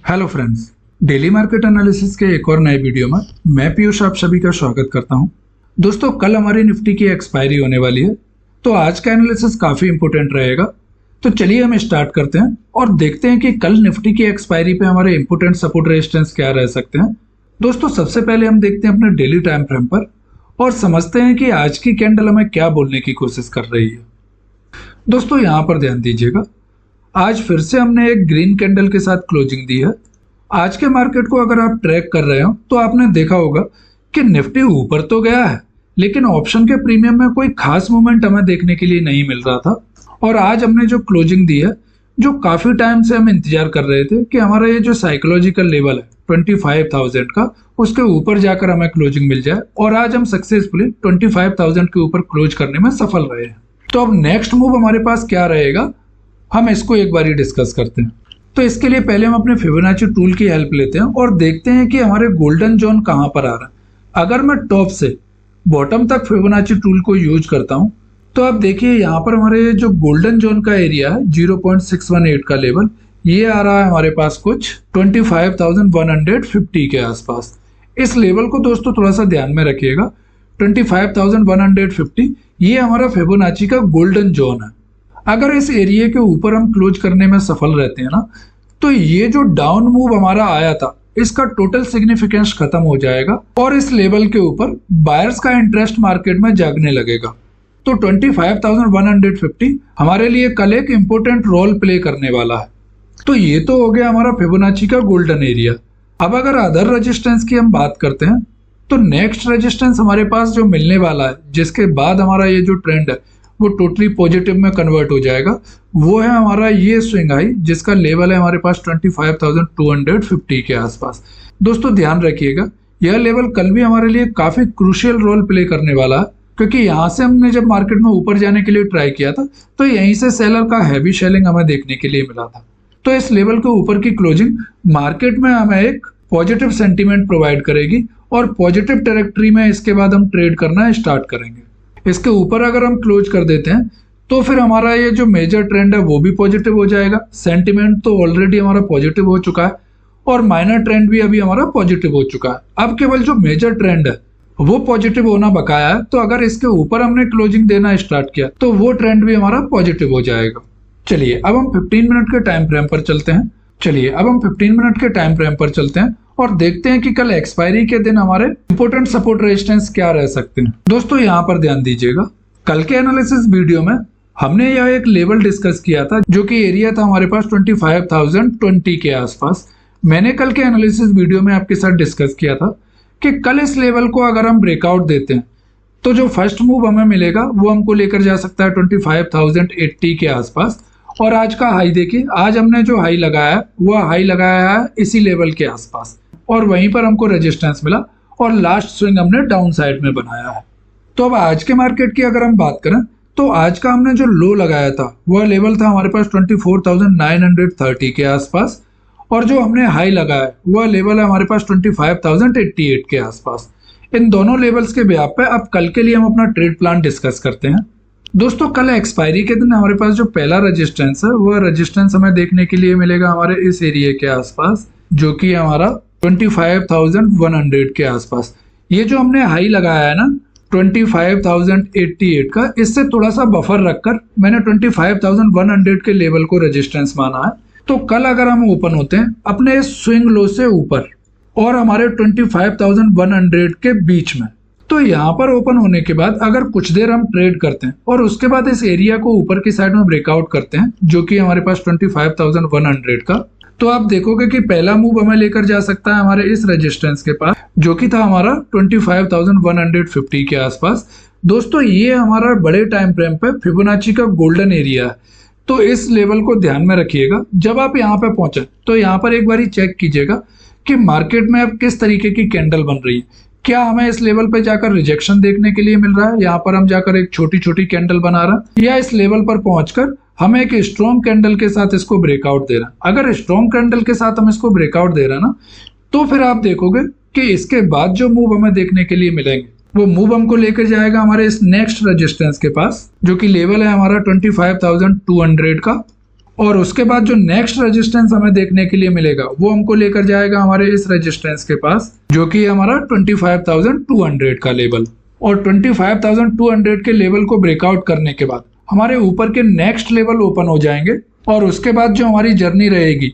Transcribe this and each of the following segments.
Hello friends, daily market analysis के एक और नए वीडियो में मैं पीयूष आप सभी का स्वागत करता हूं। दोस्तों, कल हमारी निफ्टी की एक्सपायरी होने वाली है, तो आज का एनालिसिस काफी इंपोर्टेंट रहेगा। तो चलिए हम स्टार्ट करते हैं और देखते हैं कि कल निफ्टी की एक्सपायरी पे हमारे इंपोर्टेंट सपोर्ट रेजिस्टेंस क्या रह सकते हैं। दोस्तों, सबसे पहले हम देखते हैं अपने डेली टाइम फ्रेम पर और समझते हैं कि आज की कैंडल हमें क्या बोलने की कोशिश कर रही है। दोस्तों, यहाँ पर ध्यान दीजिएगा, आज फिर से हमने एक ग्रीन कैंडल के साथ क्लोजिंग दी है। आज के मार्केट को अगर आप ट्रैक कर रहे हो तो आपने देखा होगा कि निफ्टी ऊपर तो गया है, लेकिन ऑप्शन के प्रीमियम में कोई खास मूवमेंट हमें देखने के लिए नहीं मिल रहा था। और आज हमने जो क्लोजिंग दी है, जो काफी टाइम से हम इंतजार कर रहे थे कि हमारा ये जो साइकोलॉजिकल लेवल है 25,000 का, उसके ऊपर जाकर हमें क्लोजिंग मिल जाए, और आज हम सक्सेसफुली 25,000 के ऊपर क्लोज करने में सफल रहे हैं। तो अब नेक्स्ट मूव हमारे पास क्या रहेगा, हम इसको एक बार डिस्कस करते हैं। तो इसके लिए पहले हम अपने फिबोनाची टूल की हेल्प लेते हैं और देखते हैं कि हमारे गोल्डन जोन कहां पर आ रहा है। अगर मैं टॉप से बॉटम तक फिबोनाची टूल को यूज करता हूं तो आप देखिए यहाँ पर हमारे जो गोल्डन जोन का एरिया है 0.618 का लेवल, ये आ रहा है हमारे पास कुछ 25,150 के आसपास। इस लेवल को दोस्तों थोड़ा सा ध्यान में रखिएगा। 25,150 ये हमारा फिबोनाची का गोल्डन जोन है। अगर इस एरिया के ऊपर हम क्लोज करने में सफल रहते हैं ना, तो ये जो डाउन मूव हमारा आया था, इसका टोटल सिग्निफिकेंस खत्म हो जाएगा और इस लेवल के ऊपर बायर्स का इंटरेस्ट मार्केट में जागने लगेगा। तो 25,150 हमारे लिए कल एक इंपॉर्टेंट रोल प्ले करने वाला है। तो ये तो हो गया हमारा फिबोनाची का गोल्डन एरिया। अब अगर अदर रेजिस्टेंस की हम बात करते हैं, तो नेक्स्ट रेजिस्टेंस हमारे पास जो मिलने वाला है, जिसके बाद हमारा ये जो ट्रेंड है वो टोटली पॉजिटिव में कन्वर्ट हो जाएगा, वो है हमारा ये स्विंग हाई, जिसका लेवल है हमारे पास 25,250 के आसपास। दोस्तों, ध्यान रखिएगा, यह लेवल कल भी हमारे लिए काफी क्रूशियल रोल प्ले करने वाला है, क्योंकि यहाँ से हमने जब मार्केट में ऊपर जाने के लिए ट्राई किया था तो यहीं से सेलर का हैवी सेलिंग हमें देखने के लिए मिला था। तो इस लेवल के ऊपर की क्लोजिंग मार्केट में हमें एक पॉजिटिव सेंटीमेंट प्रोवाइड करेगी और पॉजिटिव टेरिटरी में इसके बाद हम ट्रेड करना स्टार्ट करेंगे। इसके ऊपर अगर हम क्लोज कर देते हैं तो फिर हमारा ये जो मेजर ट्रेंड है वो भी पॉजिटिव हो जाएगा। सेंटीमेंट तो ऑलरेडी हमारा पॉजिटिव हो चुका है और माइनर ट्रेंड भी अभी हमारा पॉजिटिव हो चुका है। अब केवल जो मेजर ट्रेंड है वो पॉजिटिव होना बकाया है। तो अगर इसके ऊपर हमने क्लोजिंग देना स्टार्ट किया तो वो ट्रेंड भी हमारा पॉजिटिव हो जाएगा। चलिए अब हम 15 मिनट के टाइम फ्रेम पर चलते हैं और देखते हैं कि कल एक्सपायरी के दिन हमारे इंपोर्टेंट सपोर्ट रेजिस्टेंस क्या रह सकते हैं। दोस्तों, यहाँ पर ध्यान दीजिएगा, कल के एनालिसिस वीडियो में हमने यह एक लेवल डिस्कस किया था, जो कि एरिया था हमारे पास 25,020 के आसपास। मैंने कल के एनालिसिस वीडियो में आपके साथ डिस्कस किया था कि कल इस लेवल को अगर हम ब्रेकआउट देते हैं तो जो फर्स्ट मूव हमें मिलेगा वो हमको लेकर जा सकता है 25,080 के आसपास। और आज का हाई देखिए, आज हमने जो हाई लगाया है वो हाई लगाया है इसी लेवल के आसपास, और वहीं पर हमको रेजिस्टेंस मिला और लास्ट स्विंग हमने डाउन साइड में बनाया है। तो अब आज के मार्केट की अगर हम बात करें तो आज का हमने जो लो लगाया था वह लेवल था हमारे पास 24,930 के आसपास, और जो हमने हाई लगाया वह लेवल है हमारे पास 25,088 के आसपास। इन दोनों लेवल्स के ब्याप पे अब कल के लिए हम अपना ट्रेड प्लान डिस्कस करते हैं। दोस्तों, कल एक्सपायरी के दिन हमारे पास जो पहला रेजिस्टेंस है वह रेजिस्टेंस हमें देखने के लिए मिलेगा हमारे इस एरिया के आसपास, जो कि हमारा 25,100 के आसपास। ये जो हमने हाई लगाया है ना 25,088 का, इससे थोड़ा सा बफर रखकर मैंने 25,100 के लेवल को रेजिस्टेंस माना है। तो कल अगर हम ओपन होते हैं अपने इस स्विंग लो से ऊपर और हमारे 25,100 के बीच में, तो यहाँ पर ओपन होने के बाद अगर कुछ देर हम ट्रेड करते हैं और उसके बाद इस एरिया को ऊपर की साइड में ब्रेकआउट करते हैं, जो कि हमारे पास 25,100 का, तो आप देखोगे कि पहला मूव हमें लेकर जा सकता है हमारे इस रेजिस्टेंस के पास, जो कि था हमारा 25,150 के आसपास। दोस्तों, ये हमारा बड़े टाइम फ्रेम पे फिबोनाची का गोल्डन एरिया है। तो इस लेवल को ध्यान में रखिएगा। जब आप यहाँ पे पहुंचे तो यहाँ पर एक बार चेक कीजिएगा कि मार्केट में अब किस तरीके की कैंडल बन रही है। क्या हमें इस लेवल पे जाकर रिजेक्शन देखने के लिए मिल रहा है, यहाँ पर हम जाकर एक छोटी छोटी कैंडल बना रहा है, या इस लेवल पर पहुंचकर हमें एक स्ट्रॉन्ग कैंडल के साथ इसको ब्रेकआउट दे रहा है। अगर स्ट्रॉन्ग कैंडल के साथ हम इसको ब्रेकआउट दे रहे हैं ना, तो फिर आप देखोगे कि इसके बाद जो मूव हमें देखने के लिए मिलेंगे वो मूव हमको लेकर जाएगा हमारे इस नेक्स्ट रेजिस्टेंस के पास, जो कि लेवल है हमारा 25,200 का। और उसके बाद जो नेक्स्ट रेजिस्टेंस हमें देखने के लिए मिलेगा वो हमको लेकर जाएगा हमारे इस रेजिस्टेंस के पास, जो कि हमारा 25,200 का लेवल। और 25,200 के लेवल को ब्रेकआउट करने के बाद हमारे ऊपर के नेक्स्ट लेवल ओपन हो जाएंगे और उसके बाद जो हमारी जर्नी रहेगी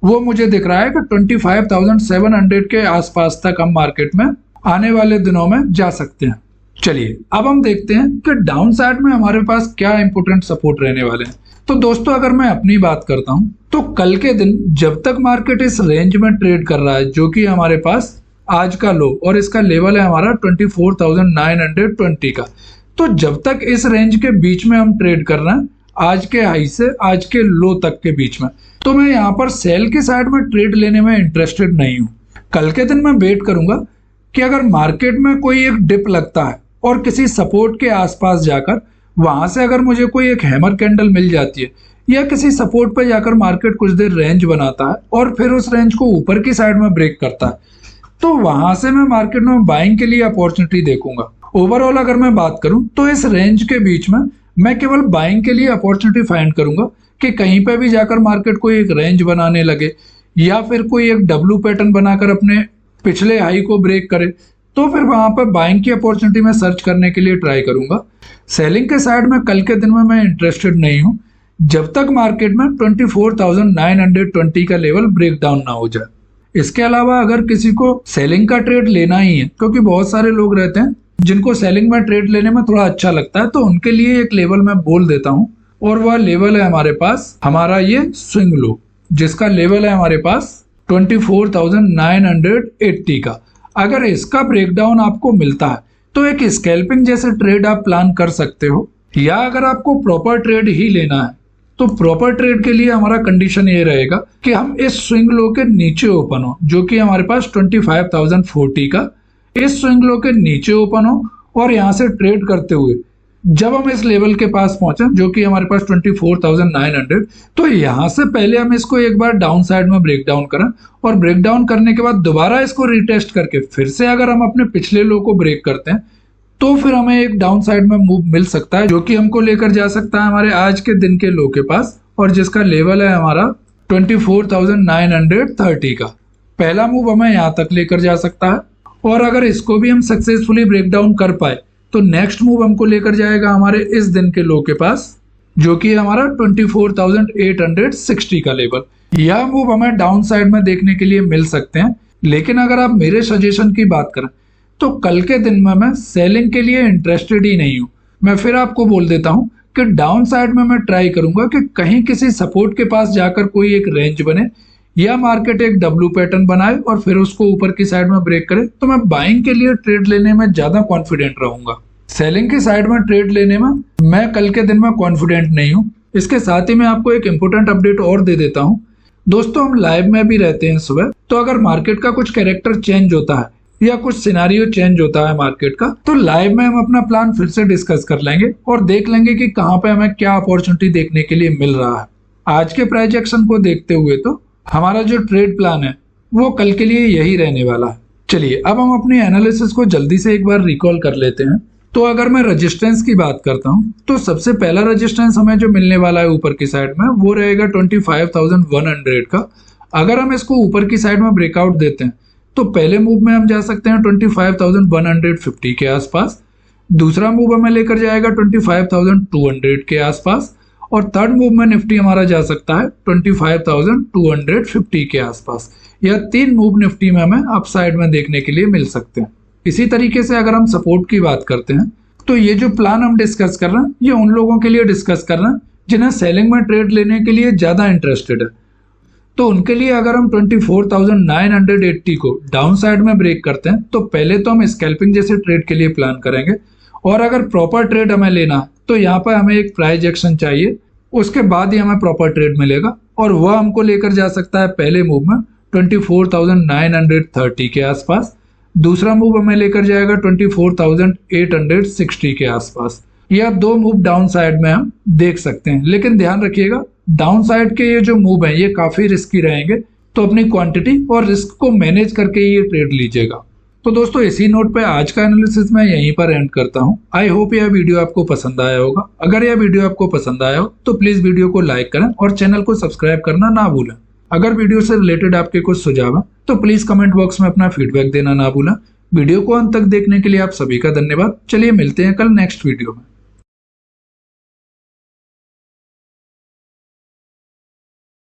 वो मुझे दिख रहा है कि 25,700 के आसपास तक हम मार्केट में आने वाले दिनों में जा सकते हैं। चलिए अब हम देखते हैं कि डाउन साइड में हमारे पास क्या इंपोर्टेंट सपोर्ट रहने वाले हैं। तो दोस्तों अगर मैं अपनी बात करता हूं तो कल के दिन जब तक मार्केट इस रेंज में ट्रेड कर रहा है जो कि हमारे पास आज का लो और इसका लेवल है हमारा 24,920 का, तो जब तक इस रेंज के बीच में हम ट्रेड कर रहे हैं आज के हाई से आज के लो तक के बीच में, तो मैं यहाँ पर सेल की साइड में ट्रेड लेने में इंटरेस्टेड नहीं हूँ। कल के दिन मैं वेट करूंगा कि अगर मार्केट में कोई एक डिप लगता है और किसी सपोर्ट के आसपास जाकर वहां से अगर मुझे कोई एक हैमर कैंडल मिल जाती है या किसी सपोर्ट पर जाकर मार्केट कुछ देर रेंज बनाता है और फिर उस रेंज को ऊपर की साइड में ब्रेक करता है, तो वहां से मैं मार्केट में बाइंग के लिए अपॉर्चुनिटी देखूंगा। ओवरऑल अगर मैं बात करूं तो इस रेंज के बीच में मैं केवल बाइंग के लिए अपॉर्चुनिटी फाइंड करूंगा कि कहीं पे भी जाकर मार्केट कोई एक रेंज बनाने लगे या फिर कोई एक डब्ल्यू पैटर्न बनाकर अपने पिछले हाई को ब्रेक करे, तो फिर वहां पर बाइंग की अपॉर्चुनिटी में सर्च करने के लिए ट्राई करूंगा। सेलिंग के साइड में कल के दिन में मैं इंटरेस्टेड नहीं हूं जब तक मार्केट में 24,920 का लेवल ब्रेक डाउन ना हो जाए। इसके अलावा अगर किसी को सेलिंग का ट्रेड लेना ही है, क्योंकि बहुत सारे लोग रहते हैं जिनको सेलिंग में ट्रेड लेने में थोड़ा अच्छा लगता है, तो उनके लिए एक लेवल मैं बोल देता हूं और वह लेवल है हमारे पास हमारा ये स्विंग लो, जिसका लेवल है हमारे पास 24,980 का। अगर इसका ब्रेकडाउन आपको मिलता है तो एक स्कैल्पिंग जैसे ट्रेड आप प्लान कर सकते हो, या अगर आपको प्रॉपर ट्रेड ही लेना है तो प्रॉपर ट्रेड के लिए हमारा कंडीशन ये रहेगा कि हम इस स्विंग लो के नीचे ओपन हो, जो कि हमारे पास 25,040 का, इस स्विंग लो के नीचे ओपन हो और यहां से ट्रेड करते हुए जब हम इस लेवल के पास पहुंचे जो कि हमारे पास 24,900, तो यहां से पहले हम इसको एक बार डाउन साइड में ब्रेक डाउन करें और ब्रेक डाउन करने के बाद दोबारा इसको रिटेस्ट करके फिर से अगर हम अपने पिछले लो को ब्रेक करते हैं तो फिर हमें एक डाउन साइड में मूव मिल सकता है जो कि हमको लेकर जा सकता है हमारे आज के दिन के लो के पास, और जिसका लेवल है हमारा 24,930 का। पहला मूव हमें यहां तक लेकर जा सकता है और अगर इसको भी हम सक्सेसफुली ब्रेक डाउन कर पाए तो नेक्स्ट मूव हमको लेकर जाएगा हमारे इस दिन के लो के पास, जो कि हमारा 24,860 का लेवल। यह मूव हमें डाउन साइड में देखने के लिए मिल सकते हैं, लेकिन अगर आप मेरे सजेशन की बात करें तो कल के दिन में मैं सेलिंग के लिए इंटरेस्टेड ही नहीं हूं। मैं फिर आपको बोल देता हूं कि डाउन साइड में मैं ट्राई करूंगा कि कहीं किसी सपोर्ट के पास जाकर कोई एक रेंज बने या मार्केट एक डब्ल्यू पैटर्न बनाए और फिर उसको ऊपर की साइड में ब्रेक करे, तो मैं बाइंग के लिए ट्रेड लेने में ज्यादा कॉन्फिडेंट रहूंगा। सेलिंग की साइड में ट्रेड लेने में मैं कल के दिन में कॉन्फिडेंट नहीं हूं। इसके साथ ही मैं आपको एक इंपोर्टेंट अपडेट और दे देता हूं। दोस्तों हम लाइव में भी रहते हैं सुबह, तो अगर मार्केट का कुछ कैरेक्टर चेंज होता है या कुछ सिनारियो चेंज होता है मार्केट का, तो लाइव में हम अपना प्लान फिर से डिस्कस कर लेंगे और देख लेंगे कि कहां पे हमें क्या अपॉर्चुनिटी देखने के लिए मिल रहा है। आज के प्राइस एक्शन को देखते हुए तो हमारा जो ट्रेड प्लान है वो कल के लिए यही रहने वाला है। चलिए अब हम अपनी एनालिसिस को जल्दी से एक बार रिकॉल कर लेते हैं। तो अगर मैं रेजिस्टेंस की बात करता हूं तो सबसे पहला रेजिस्टेंस हमें जो मिलने वाला है ऊपर की साइड में वो रहेगा 25,100 का। अगर हम इसको ऊपर की साइड में ब्रेकआउट देते हैं तो पहले मूव में हम जा सकते हैं 25,150 के आसपास, दूसरा मूव हमें लेकर जाएगा 25,200 के आसपास, और थर्ड मूव में निफ्टी हमारा जा सकता है 25,250 के आसपास। यह तीन मूव निफ्टी में हमें अप साइड में देखने के लिए मिल सकते हैं। इसी तरीके से अगर हम सपोर्ट की बात करते हैं तो ये जो प्लान हम डिस्कस कर रहे हैं ये उन लोगों के लिए डिस्कस कर रहे हैं जिन्हें सेलिंग में ट्रेड लेने के लिए ज्यादा इंटरेस्टेड है। तो उनके लिए अगर हम 24,980 को डाउन साइड में ब्रेक करते हैं तो पहले तो हम स्कैल्पिंग जैसे ट्रेड के लिए प्लान करेंगे, और अगर प्रॉपर ट्रेड हमें लेना है तो यहाँ पर हमें एक प्राइस एक्शन चाहिए, उसके बाद ही हमें प्रॉपर ट्रेड मिलेगा, और वह हमको लेकर जा सकता है पहले मूव में 24,930 के आसपास, दूसरा मूव हमें लेकर जाएगा 24,860 के आसपास। यह दो मूव डाउन साइड में हम देख सकते हैं, लेकिन ध्यान रखिएगा डाउन साइड के ये जो मूव हैं ये काफी रिस्की रहेंगे, तो अपनी क्वांटिटी और रिस्क को मैनेज करके ये ट्रेड लीजिएगा। तो दोस्तों इसी नोट पे आज का एनालिसिस मैं यहीं पर एंड करता हूँ। आई होप यह वीडियो आपको पसंद आया होगा। अगर यह वीडियो आपको पसंद आया हो तो प्लीज वीडियो को लाइक करें और चैनल को सब्सक्राइब करना ना भूलें। अगर वीडियो से रिलेटेड आपके कुछ सुझाव हैं तो प्लीज कमेंट बॉक्स में अपना फीडबैक देना ना भूलें। वीडियो को अंत तक देखने के लिए आप सभी का धन्यवाद। चलिए मिलते हैं कल नेक्स्ट वीडियो में।